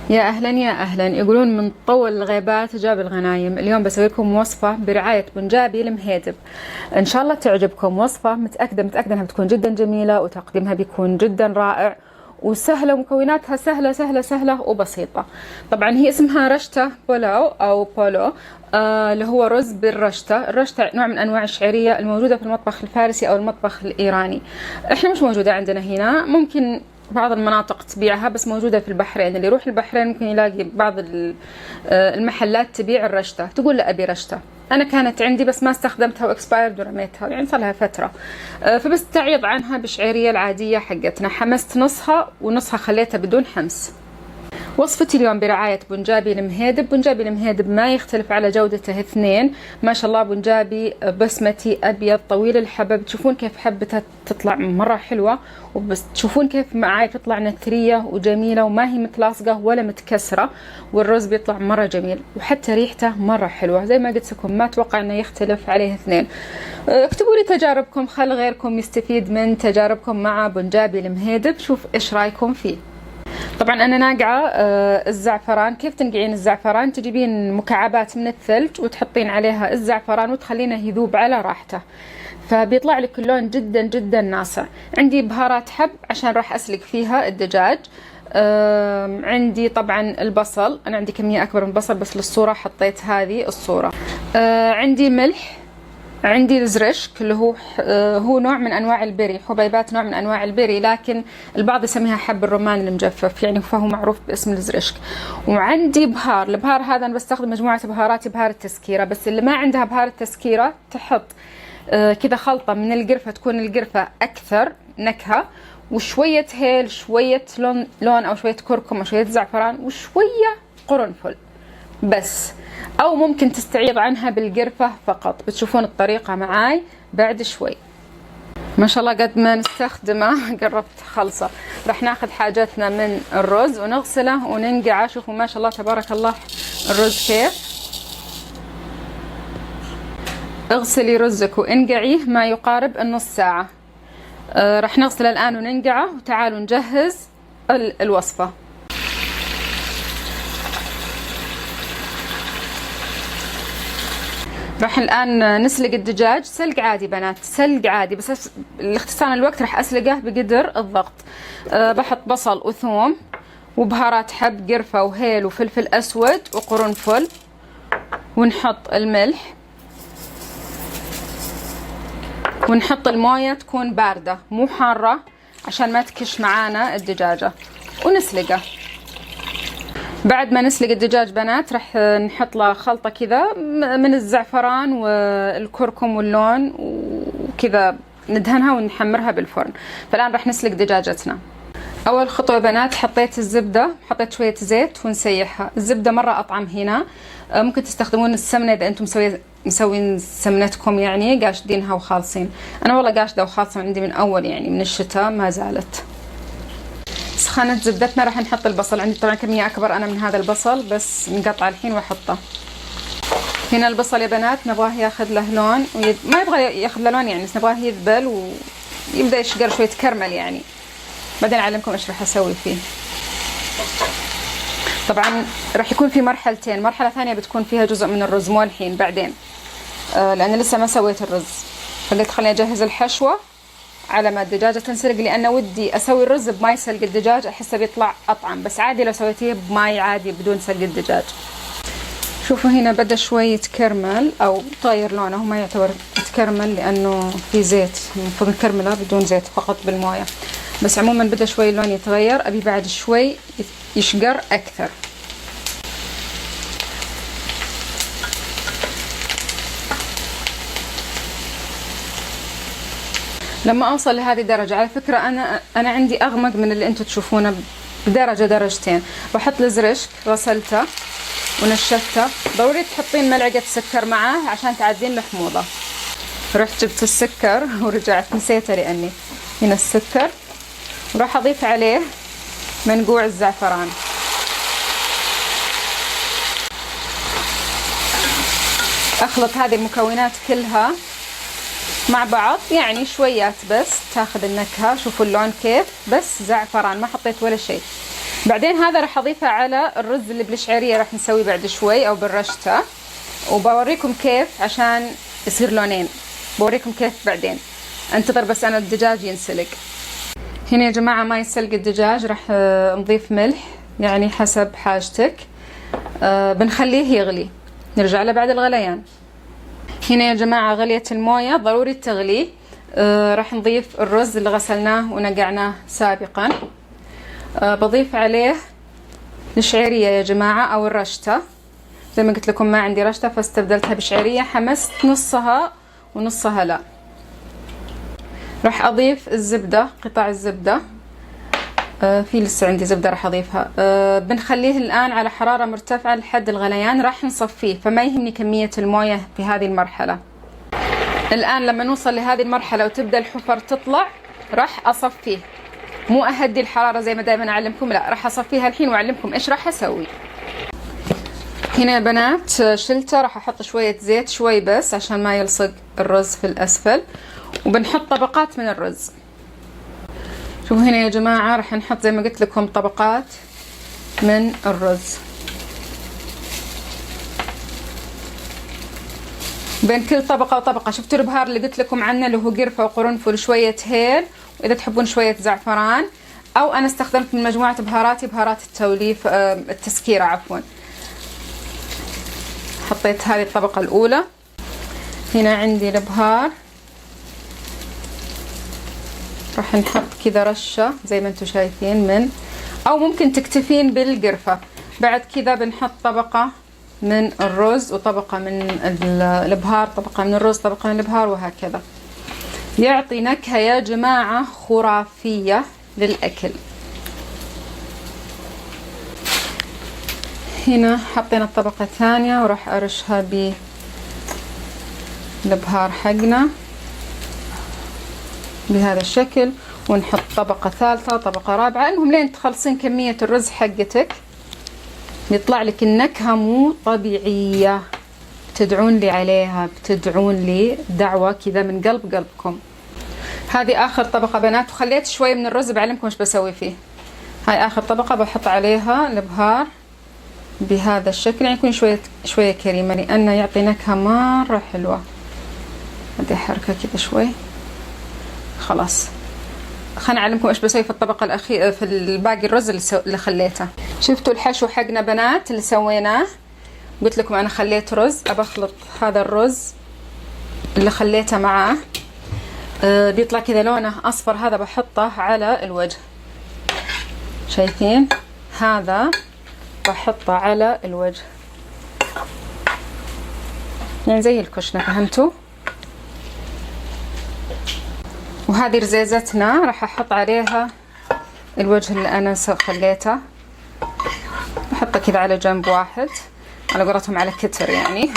يا أهلا يا أهلا. يقولون من طول الغيبات جاب الغنايم. اليوم بسوي لكم وصفة برعاية بنجابي المهيدب، إن شاء الله تعجبكم. وصفة متأكدة إنها بتكون جدا جميلة وتقديمها بيكون جدا رائع وسهلة، ومكوناتها سهلة وبسيطة. طبعا هي اسمها رشتة بولاو أو بولو، اللي هو رز بالرشتة. الرشتة نوع من أنواع الشعيرية الموجودة في المطبخ الفارسي أو المطبخ الإيراني. إحنا مش موجودة عندنا هنا، ممكن بعض المناطق تبيعها، بس موجودة في البحرين. اللي يروح البحرين ممكن يلاقي بعض المحلات تبيع الرشتة، تقول لا أبي رشتة. أنا كانت عندي بس ما استخدمتها وإكسبايرد ورميتها، يعني صار لها فترة. فبس تعيض عنها بالشعيرية العادية حقتنا. حمست نصها ونصها خليتها بدون حمس. وصفتي اليوم برعاية بنجابي المهيدب. بنجابي المهيدب ما يختلف على جودته اثنين، ما شاء الله. بنجابي بسمتي أبيض طويل الحبة، تشوفون كيف حبتها تطلع مرة حلوة، وبس تشوفون كيف معاي تطلع نثرية وجميلة وما هي متلاصقة ولا متكسرة، والرز بيطلع مرة جميل، وحتى ريحته مرة حلوة. زي ما قلت لكم ما أتوقع أنه يختلف عليه اثنين. اكتبوا لي تجاربكم، خل غيركم يستفيد من تجاربكم مع بنجابي المهيدب. شوف إيش رأيكم فيه. طبعا انا ناقعه الزعفران. كيف تنقعين الزعفران؟ تجيبين مكعبات من الثلج وتحطين عليها الزعفران وتخلينه يذوب على راحته، فبيطلع لك اللون جدا ناصع. عندي بهارات حب عشان راح اسلق فيها الدجاج. عندي طبعا البصل، انا عندي كمية اكبر من البصل بس للصورة حطيت هذه الصورة. عندي ملح، عندي الزرشك اللي هو نوع من انواع البري، حبيبات نوع من انواع البري، لكن البعض يسميها حب الرمان المجفف يعني، فهو معروف باسم الزرشك. وعندي بهار. البهار هذا انا بستخدم مجموعة بهارات، بهار التسكيرة. بس اللي ما عندها بهار التسكيرة تحط كذا خلطة من القرفة، تكون القرفة اكثر نكهة، وشوية هيل، شوية لون او شوية كركم او شوية زعفران وشوية قرنفل بس. او ممكن تستعيض عنها بالقرفة فقط. بتشوفون الطريقة معاي بعد شوي. ما شاء الله قد ما نستخدمه قربت خلصه. راح ناخذ حاجتنا من الرز ونغسله وننقعه. شوفوا ما شاء الله تبارك الله الرز كيف. اغسلي رزك وانقعيه ما يقارب النص ساعة. راح نغسله الآن وننقعه، وتعالوا نجهز الوصفة. راح الآن نسلق الدجاج سلق عادي بنات، سلق عادي، بس لاختصار الوقت راح أسلقه بقدر الضغط. بحط بصل وثوم وبهارات حب، قرفة وهيل وفلفل أسود وقرنفل، ونحط الملح، ونحط الموية تكون باردة مو حارة عشان ما تكش معانا الدجاجة، ونسلقه. بعد ما نسلق الدجاج بنات راح نحط له خلطة كذا من الزعفران والكركم واللون وكذا، ندهنها ونحمرها بالفرن. فالآن راح نسلق دجاجتنا. أول خطوة يا بنات حطيت الزبدة، حطيت شوية زيت ونسيحها. الزبدة مرة أطعم هنا. ممكن تستخدمون السمنة إذا أنتم مسوين سمنتكم يعني قاشدينها وخالصين. أنا والله قاشدة وخالصة عندي من أول يعني من الشتاء ما زالت. سخنت زبدتنا. راح نحط البصل. عندي طبعا كمية أكبر أنا من هذا البصل، بس نقطع الحين وأحطه. هنا البصل يا بنات نبغاه ياخذ له لون ما يبغى ياخذ له لون يعني، بس نبغاه يذبل ويبدأ يشقر شوية كرمل يعني. بعدين أعلمكم إيش راح أسوي فيه. طبعا راح يكون في مرحلتين. مرحلة ثانية بتكون فيها جزء من الرز، مو الحين، بعدين، لأن لسه ما سويت الرز. فقلت خليني أجهز الحشوة على ما الدجاجة تنسلق، لأن ودي أسوي الرز بماي سلق الدجاج، أحسه بيطلع أطعم. بس عادي لو سويتيه بماي عادي بدون سلق الدجاج. شوفوا هنا بدأ شوي يتكرمل أو طاير لونه، هو ما يعتبر يتكرمل لأنه في زيت، المفروض نكرمله بدون زيت فقط بالموية. بس عموما بدأ شوي اللون يتغير. أبي بعد شوي يشقر أكثر. لما اوصل لهذه الدرجة، على فكرة انا عندي اغمق من اللي انتم تشوفونه بدرجة درجتين. بحط الزرشك غسلته ونشفته. ضروري تحطين ملعقة سكر معاه عشان تعدين الحموضة. رحت جبت السكر ورجعت نسيته لاني هنا السكر. وراح اضيف عليه منقوع الزعفران. اخلط هذه المكونات كلها مع بعض يعني شويات بس تاخذ النكهة. شوفوا اللون كيف، بس زعفران ما حطيت ولا شيء. بعدين هذا راح اضيفه على الرز اللي بالشعريه راح نسويه بعد شوي او بالرشته، وبوريكم كيف عشان يصير لونين، بوريكم كيف بعدين. انتظر بس انا الدجاج ينسلق. هنا يا جماعه ما يسلق الدجاج، راح نضيف ملح يعني حسب حاجتك. بنخليه يغلي، نرجع له بعد الغليان. هنا يا جماعه غليت المويه، ضروري تغلي. راح نضيف الرز اللي غسلناه ونقعناه سابقا. بضيف عليه الشعريه يا جماعه او الرشته، زي ما قلت لكم ما عندي رشته فاستبدلتها بشعريه، حمست نصها ونصها لا. راح اضيف الزبده، قطع الزبده، في لسه عندي زبده راح اضيفها. بنخليه الان على حراره مرتفعه لحد الغليان، راح نصفيه فما يهمني كميه المويه في هذه المرحله. الان لما نوصل لهذه المرحله وتبدا الحفر تطلع راح اصفيه، مو اهدي الحراره زي ما دائما اعلمكم، لا راح اصفيها الحين واعلمكم ايش راح اسوي. هنا يا بنات شلته، راح احط شويه زيت شوي بس عشان ما يلصق الرز في الاسفل، وبنحط طبقات من الرز. شوفوا هنا يا جماعه راح نحط زي ما قلت لكم طبقات من الرز، بين كل طبقه وطبقه. شفتوا البهار اللي قلت لكم عنه اللي هو قرفه وقرنفل وشويه هيل، واذا تحبون شويه زعفران، او انا استخدمت من مجموعه بهاراتي بهارات التوليف التسكيره عفوا. حطيت هذه الطبقه الاولى. هنا عندي البهار، راح نحط كذا رشه زي ما انتم شايفين من، او ممكن تكتفين بالقرفه. بعد كذا بنحط طبقه من الرز وطبقه من البهار، طبقه من الرز طبقه من البهار، وهكذا. يعطي نكهه يا جماعه خرافيه للاكل. هنا حطينا الطبقه الثانيه وراح ارشها بالبهار حقنا بهذا الشكل، ونحط طبقه ثالثه وطبقه رابعه، المهم لين تخلصين كميه الرز حقتك يطلع لك النكهه مو طبيعيه. بتدعون لي عليها، بتدعون لي دعوه كذا من قلب قلبكم. هذه اخر طبقه بنات، وخليت شوي من الرز بعلمكم ايش بسوي فيه. هاي اخر طبقه بحط عليها البهار بهذا الشكل، يعني يكون شويه كريمه لانه يعطي نكهه مره حلوه. بدي احركها كذا شوي. خلاص خليني اعلمكم ايش بسوي في الطبقه الاخيره في الباقي الرز اللي خليته. شفتوا الحشو حقنا بنات اللي سويناه؟ قلت لكم انا خليت رز، ابخلط هذا الرز اللي خليته معاه. بيطلع كذا لونه اصفر، هذا بحطه على الوجه. شايفين؟ هذا بحطه على الوجه يعني زي الكشنه، فهمتوا؟ وهذه رزيزتنا راح احط عليها الوجه اللي انا خليته، بحطه كذا على جنب واحد، على قولتهم على كتر يعني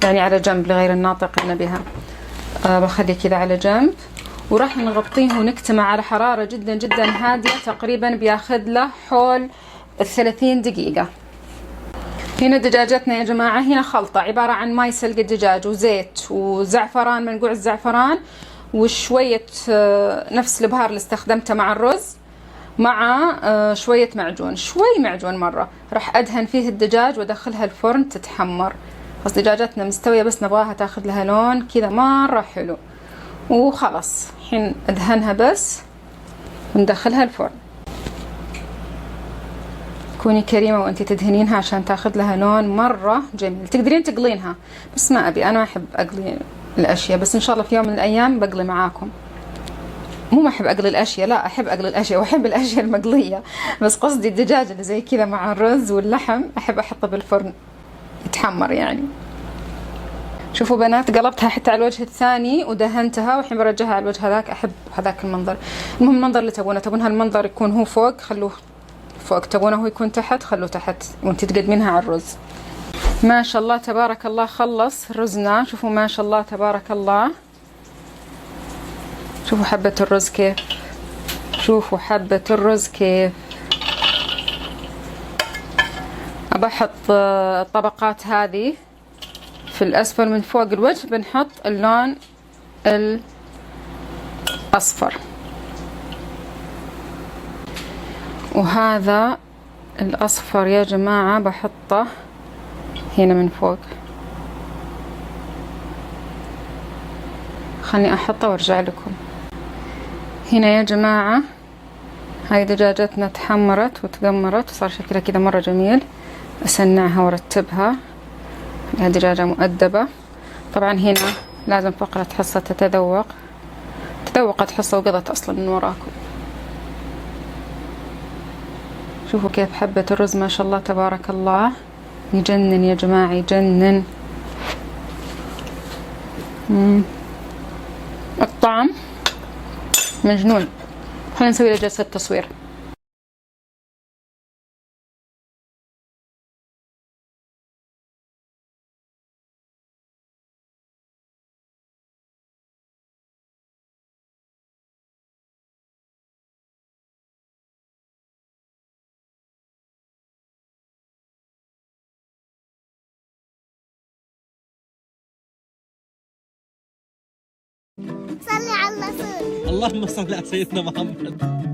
على جنب لغير الناطقين بها. بخلي كذا على جنب، وراح نغطيه ونكتمه على حرارة جدا جدا هادية، تقريبا بياخذ له حول 30 دقيقة. هنا دجاجتنا يا جماعة، هنا خلطة عبارة عن ماي سلق الدجاج وزيت وزعفران، منقوع الزعفران، وشوية نفس البهار اللي استخدمته مع الرز، مع شوية معجون، شوي معجون مرة. راح أدهن فيه الدجاج وأدخلها الفرن تتحمر. بس دجاجتنا مستوية، بس نبغاها تاخذ لها لون كذا مرة حلو، وخلاص الحين أدهنها بس وندخلها الفرن. كوني كريمة وانتي تدهنينها عشان تاخذ لها لون مرة جميل. تقدرين تقلينها بس ما أبي، أنا ما أحب أقلي الأشياء، بس إن شاء الله في يوم من الأيام بقلي معاكم. مو ما أحب أقلي الأشياء، لا أحب أقلي الأشياء وأحب الأشياء المقلية، بس قصدي الدجاج اللي زي كذا مع الرز واللحم أحب أحطه بالفرن يتحمر يعني. شوفوا بنات، قلبتها حتى على الوجه الثاني ودهنتها، والحين برجعها على الوجه هذاك. أحب هذاك المنظر. المهم المنظر اللي تبونه، تبون هالمنظر يكون هو فوق خلوه فوق، تبونه هو يكون تحت خلوه تحت، وانتي تقدمينها على الرز. ما شاء الله تبارك الله خلص رزنا. شوفوا ما شاء الله تبارك الله، شوفوا حبة الرز كيف، شوفوا حبة الرز كيف. أبحط الطبقات هذه في الأسفل من فوق الوجه، بنحط اللون الأصفر. وهذا الأصفر يا جماعة بحطه هنا من فوق. خلني أحطه وارجع لكم. هنا يا جماعة هاي دجاجتنا تحمرت وتقمرت وصار شكلها كذا مرة جميل. أسنعها وارتبها. هاي دجاجة مؤدبة. طبعا هنا لازم فقرة حصة تتذوق. تذوقت حصة وقضت أصلا من وراكم. شوفوا كيف حبة الرز ما شاء الله تبارك الله، يجنن يا جماعة يجنن. الطعم مجنون. خلينا نسوي له جلسة تصوير. صلي على الرسول. اللهم صل على سيدنا محمد.